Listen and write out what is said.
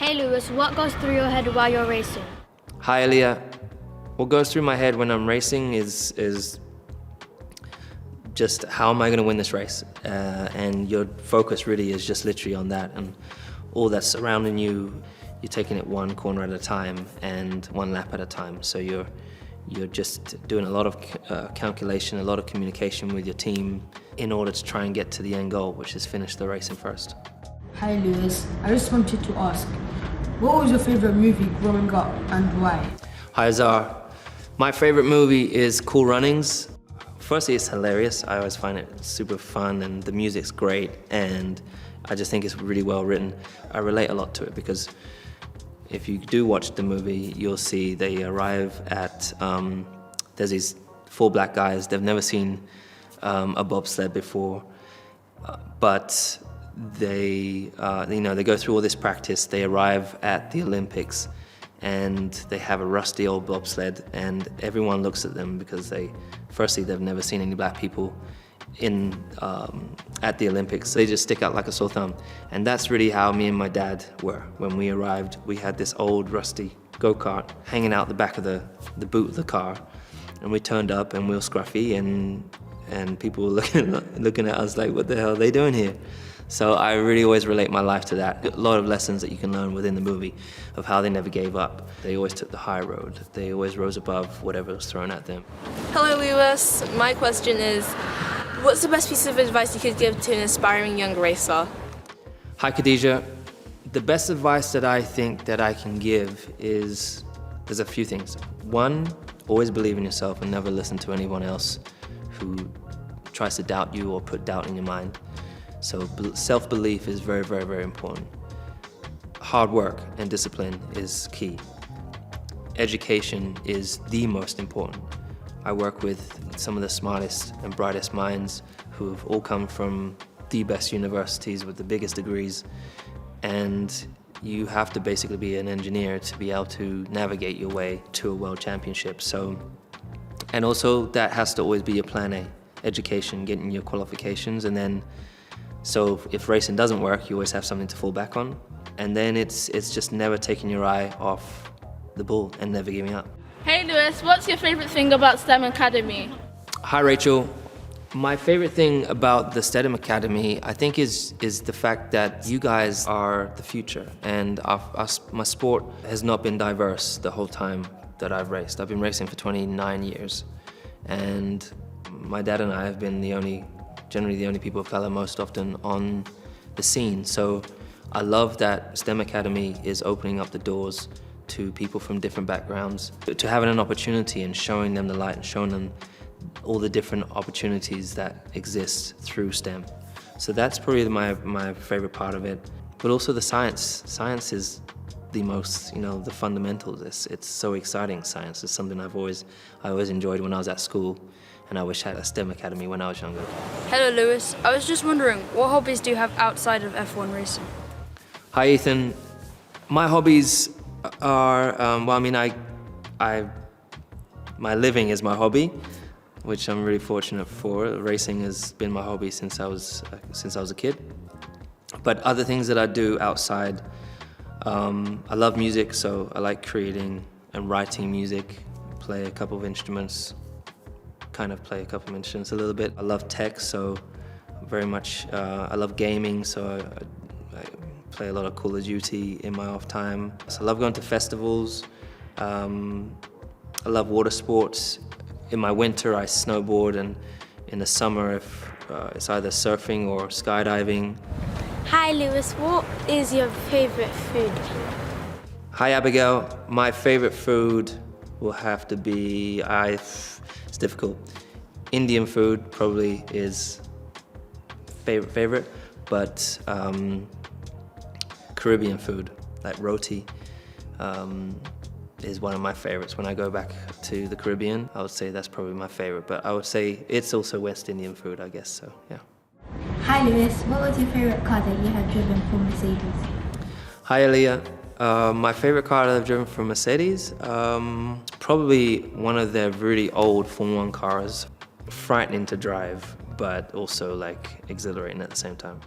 Hey Lewis, what goes through your head while you're racing? Hi Aaliyah. What goes through my head when I'm racing is just how am I going to win this race? And your focus really is just literally on that, and all that's surrounding you, you're taking it one corner at a time and one lap at a time. So you're just doing a lot of calculation, a lot of communication with your team in order to try and get to the end goal, which is finish the racing first. Hi Lewis, I just wanted to ask, what was your favorite movie growing up and why? Hi Azar. My favorite movie is Cool Runnings. Firstly, it's hilarious. I always find it super fun and the music's great, and I just think it's really well written. I relate a lot to it because if you do watch the movie, you'll see they arrive at, there's these 4 black guys, they've never seen a bobsled before, but they go through all this practice, they arrive at the Olympics, and they have a rusty old bobsled, and everyone looks at them because firstly, they've never seen any black people at the Olympics. They just stick out like a sore thumb. And that's really how me and my dad were. When we arrived, we had this old rusty go-kart hanging out the back of the boot of the car, and we turned up and we were scruffy, and people were looking at us like, what the hell are they doing here? So I really always relate my life to that. A lot of lessons that you can learn within the movie of how they never gave up. They always took the high road. They always rose above whatever was thrown at them. Hello Lewis, my question is, what's the best piece of advice you could give to an aspiring young racer? Hi Khadija. The best advice that I think that I can give is, there's a few things. One, always believe in yourself and never listen to anyone else who tries to doubt you or put doubt in your mind. So self-belief is very, very, very important. Hard work and discipline is key. Education is the most important. I work with some of the smartest and brightest minds who have all come from the best universities with the biggest degrees, and you have to basically be an engineer to be able to navigate your way to a world championship. And also that has to always be your plan A, education, getting your qualifications, and then so if racing doesn't work, you always have something to fall back on. And then it's just never taking your eye off the ball and never giving up. Hey Lewis, what's your favorite thing about STEM Academy? Hi Rachel. My favorite thing about the STEM Academy, I think, is the fact that you guys are the future, and my sport has not been diverse the whole time that I've raced. I've been racing for 29 years, and my dad and I have been generally the only people of color most often on the scene. So I love that STEM Academy is opening up the doors to people from different backgrounds, to having an opportunity and showing them the light and showing them all the different opportunities that exist through STEM. So that's probably my favorite part of it. But also the science. Science is the most, the fundamentals. It's so exciting. Science is something I always enjoyed when I was at school, and I wish I had a STEM Academy when I was younger. Hello Lewis, I was just wondering, what hobbies do you have outside of F1 racing? Hi Ethan. My hobbies are, my living is my hobby, which I'm really fortunate for. Racing has been my hobby since I was a kid. But other things that I do outside, I love music, so I like creating and writing music, play a couple of instruments, play a couple of instruments a little bit. I love tech, so very much, I love gaming, so I play a lot of Call of Duty in my off time. So I love going to festivals. I love water sports. In my winter, I snowboard, and in the summer, if it's either surfing or skydiving. Hi Lewis, what is your favorite food? Hi Abigail, my favorite food will have to be, it's difficult. Indian food probably is favorite, but Caribbean food, like roti, is one of my favorites. When I go back to the Caribbean, I would say that's probably my favorite, but I would say it's also West Indian food, I guess, so yeah. Hi Lewis, what was your favorite car that you have driven for Mercedes? Hi Aaliyah. My favorite car that I've driven for Mercedes, probably one of their really old Formula 1 cars. Frightening to drive, but also exhilarating at the same time.